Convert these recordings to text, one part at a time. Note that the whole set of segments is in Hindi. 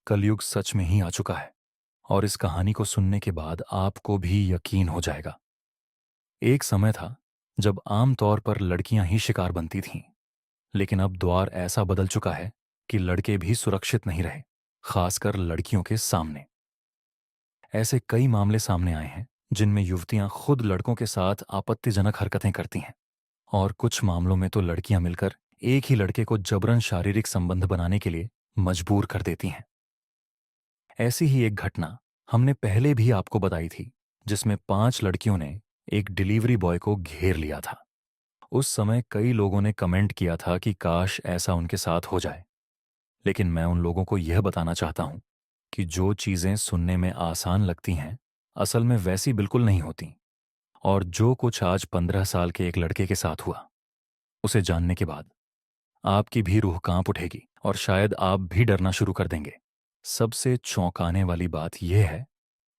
कलयुग सच में ही आ चुका है और इस कहानी को सुनने के बाद आपको भी यकीन हो जाएगा। एक समय था जब आम तौर पर लड़कियां ही शिकार बनती थीं, लेकिन अब द्वार ऐसा बदल चुका है कि लड़के भी सुरक्षित नहीं रहे, खासकर लड़कियों के सामने। ऐसे कई मामले सामने आए हैं जिनमें युवतियां खुद लड़कों के साथ आपत्तिजनक हरकतें करती हैं, और कुछ मामलों में तो लड़कियां मिलकर एक ही लड़के को जबरन शारीरिक संबंध बनाने के लिए मजबूर कर देती हैं। ऐसी ही एक घटना हमने पहले भी आपको बताई थी, जिसमें 5 लड़कियों ने एक डिलीवरी बॉय को घेर लिया था। उस समय कई लोगों ने कमेंट किया था कि काश ऐसा उनके साथ हो जाए, लेकिन मैं उन लोगों को यह बताना चाहता हूं कि जो चीजें सुनने में आसान लगती हैं, असल में वैसी बिल्कुल नहीं होती। और जो कुछ आज 15 साल के एक लड़के के साथ हुआ, उसे जानने के बाद आपकी भी रूह कांप उठेगी और शायद आप भी डरना शुरू कर देंगे। सबसे चौंकाने वाली बात यह है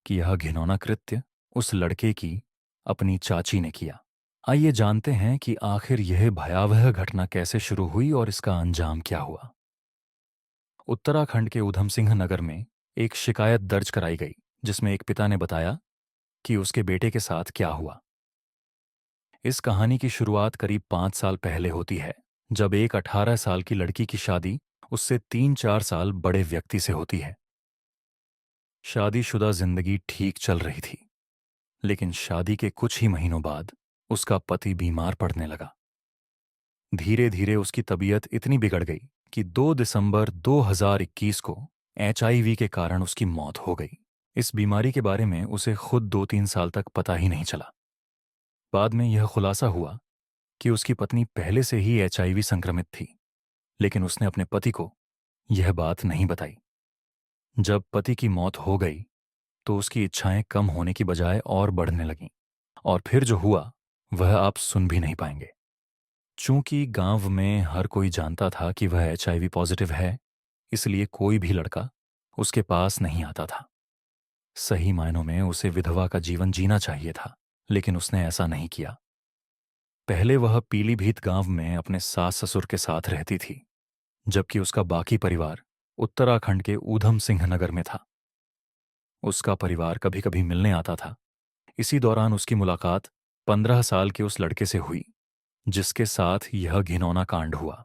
कि यह घिनौना कृत्य उस लड़के की अपनी चाची ने किया। आइए जानते हैं कि आखिर यह भयावह घटना कैसे शुरू हुई और इसका अंजाम क्या हुआ। उत्तराखंड के ऊधम सिंह नगर में एक शिकायत दर्ज कराई गई, जिसमें एक पिता ने बताया कि उसके बेटे के साथ क्या हुआ। इस कहानी की शुरुआत करीब 5 साल पहले होती है, जब एक 18 साल की लड़की की शादी उससे 3-4 साल बड़े व्यक्ति से होती है। शादीशुदा जिंदगी ठीक चल रही थी, लेकिन शादी के कुछ ही महीनों बाद उसका पति बीमार पड़ने लगा। धीरे धीरे उसकी तबीयत इतनी बिगड़ गई कि 2 दिसंबर 2021 को एचआईवी के कारण उसकी मौत हो गई। इस बीमारी के बारे में उसे खुद 2-3 साल तक पता ही नहीं चला। बाद में यह खुलासा हुआ कि उसकी पत्नी पहले से ही एचआईवी संक्रमित थी, लेकिन उसने अपने पति को यह बात नहीं बताई। जब पति की मौत हो गई तो उसकी इच्छाएं कम होने की बजाय और बढ़ने लगीं, और फिर जो हुआ वह आप सुन भी नहीं पाएंगे। चूंकि गांव में हर कोई जानता था कि वह एचआईवी पॉजिटिव है, इसलिए कोई भी लड़का उसके पास नहीं आता था। सही मायनों में उसे विधवा का जीवन जीना चाहिए था, लेकिन उसने ऐसा नहीं किया। पहले वह पीलीभीत गांव में अपने सास ससुर के साथ रहती थी, जबकि उसका बाकी परिवार उत्तराखंड के ऊधम सिंह नगर में था। उसका परिवार कभी कभी मिलने आता था। इसी दौरान उसकी मुलाकात 15 साल के उस लड़के से हुई जिसके साथ यह घिनौना कांड हुआ।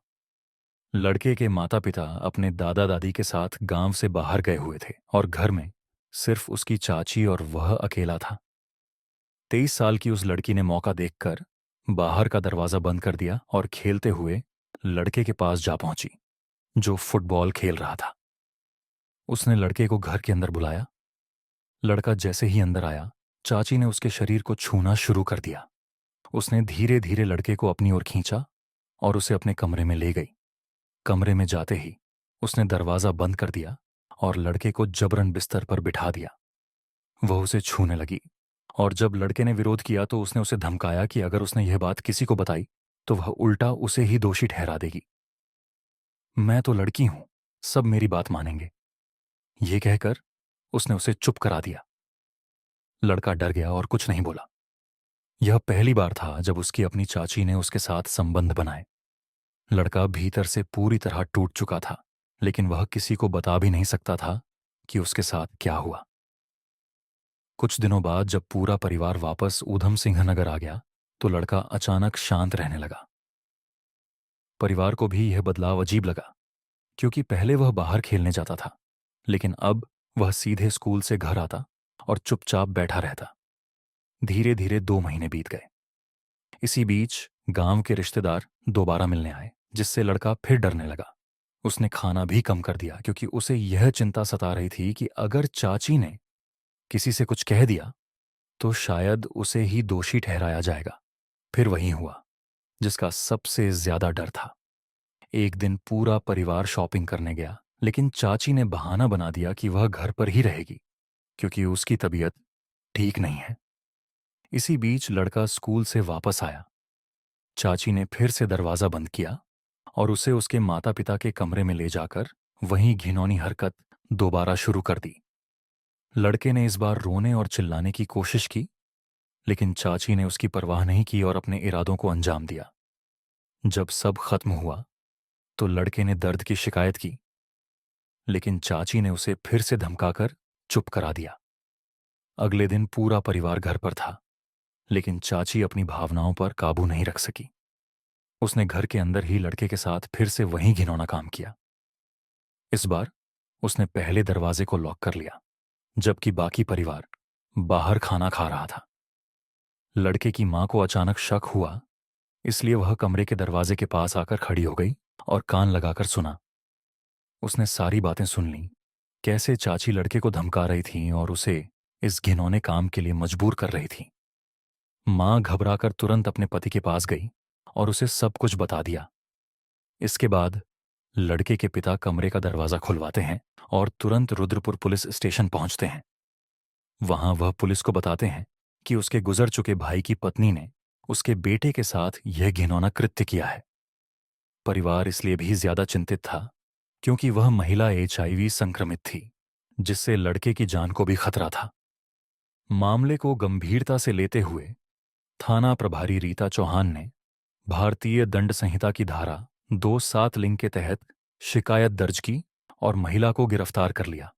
लड़के के माता पिता अपने दादा दादी के साथ गांव से बाहर गए हुए थे और घर में सिर्फ उसकी चाची और वह अकेला था। 23 साल की उस लड़की ने मौका देखकर बाहर का दरवाजा बंद कर दिया और खेलते हुए लड़के के पास जा पहुंची, जो फुटबॉल खेल रहा था। उसने लड़के को घर के अंदर बुलाया। लड़का जैसे ही अंदर आया, चाची ने उसके शरीर को छूना शुरू कर दिया। उसने धीरे धीरे लड़के को अपनी ओर खींचा और उसे अपने कमरे में ले गई। कमरे में जाते ही उसने दरवाजा बंद कर दिया और लड़के को जबरन बिस्तर पर बिठा दिया। वह उसे छूने लगी, और जब लड़के ने विरोध किया तो उसने उसे धमकाया कि अगर उसने यह बात किसी को बताई तो वह उल्टा उसे ही दोषी ठहरा देगी। मैं तो लड़की हूं, सब मेरी बात मानेंगे, ये कहकर उसने उसे चुप करा दिया। लड़का डर गया और कुछ नहीं बोला। यह पहली बार था जब उसकी अपनी चाची ने उसके साथ संबंध बनाए। लड़का भीतर से पूरी तरह टूट चुका था, लेकिन वह किसी को बता भी नहीं सकता था कि उसके साथ क्या हुआ। कुछ दिनों बाद जब पूरा परिवार वापस ऊधम सिंह नगर आ गया तो लड़का अचानक शांत रहने लगा। परिवार को भी यह बदलाव अजीब लगा, क्योंकि पहले वह बाहर खेलने जाता था, लेकिन अब वह सीधे स्कूल से घर आता और चुपचाप बैठा रहता। धीरे धीरे 2 महीने बीत गए। इसी बीच गांव के रिश्तेदार दोबारा मिलने आए, जिससे लड़का फिर डरने लगा। उसने खाना भी कम कर दिया, क्योंकि उसे यह चिंता सता रही थी कि अगर चाची ने किसी से कुछ कह दिया तो शायद उसे ही दोषी ठहराया जाएगा। फिर वही हुआ जिसका सबसे ज्यादा डर था। एक दिन पूरा परिवार शॉपिंग करने गया, लेकिन चाची ने बहाना बना दिया कि वह घर पर ही रहेगी, क्योंकि उसकी तबीयत ठीक नहीं है। इसी बीच लड़का स्कूल से वापस आया। चाची ने फिर से दरवाजा बंद किया और उसे उसके माता पिता के कमरे में ले जाकर वही घिनौनी हरकत दोबारा शुरू कर दी। लड़के ने इस बार रोने और चिल्लाने की कोशिश की, लेकिन चाची ने उसकी परवाह नहीं की और अपने इरादों को अंजाम दिया। जब सब खत्म हुआ तो लड़के ने दर्द की शिकायत की। लेकिन चाची ने उसे फिर से धमकाकर चुप करा दिया। अगले दिन पूरा परिवार घर पर था, लेकिन चाची अपनी भावनाओं पर काबू नहीं रख सकी। उसने घर के अंदर ही लड़के के साथ फिर से वही घिनौना काम किया। इस बार उसने पहले दरवाजे को लॉक कर लिया, जबकि बाकी परिवार बाहर खाना खा रहा था। लड़के की मां को अचानक शक हुआ, इसलिए वह कमरे के दरवाजे के पास आकर खड़ी हो गई और कान लगाकर सुना। उसने सारी बातें सुन लीं, कैसे चाची लड़के को धमका रही थी और उसे इस घिनौने काम के लिए मजबूर कर रही थी। मां घबराकर तुरंत अपने पति के पास गई और उसे सब कुछ बता दिया। इसके बाद लड़के के पिता कमरे का दरवाजा खुलवाते हैं और तुरंत रुद्रपुर पुलिस स्टेशन पहुंचते हैं। वहां वह पुलिस को बताते हैं कि उसके गुजर चुके भाई की पत्नी ने उसके बेटे के साथ यह घिनौना कृत्य किया है। परिवार इसलिए भी ज्यादा चिंतित था क्योंकि वह महिला HIV संक्रमित थी, जिससे लड़के की जान को भी खतरा था। मामले को गंभीरता से लेते हुए थाना प्रभारी रीता चौहान ने भारतीय दंड संहिता की धारा 2(7) लिंग के तहत शिकायत दर्ज की और महिला को गिरफ्तार कर लिया।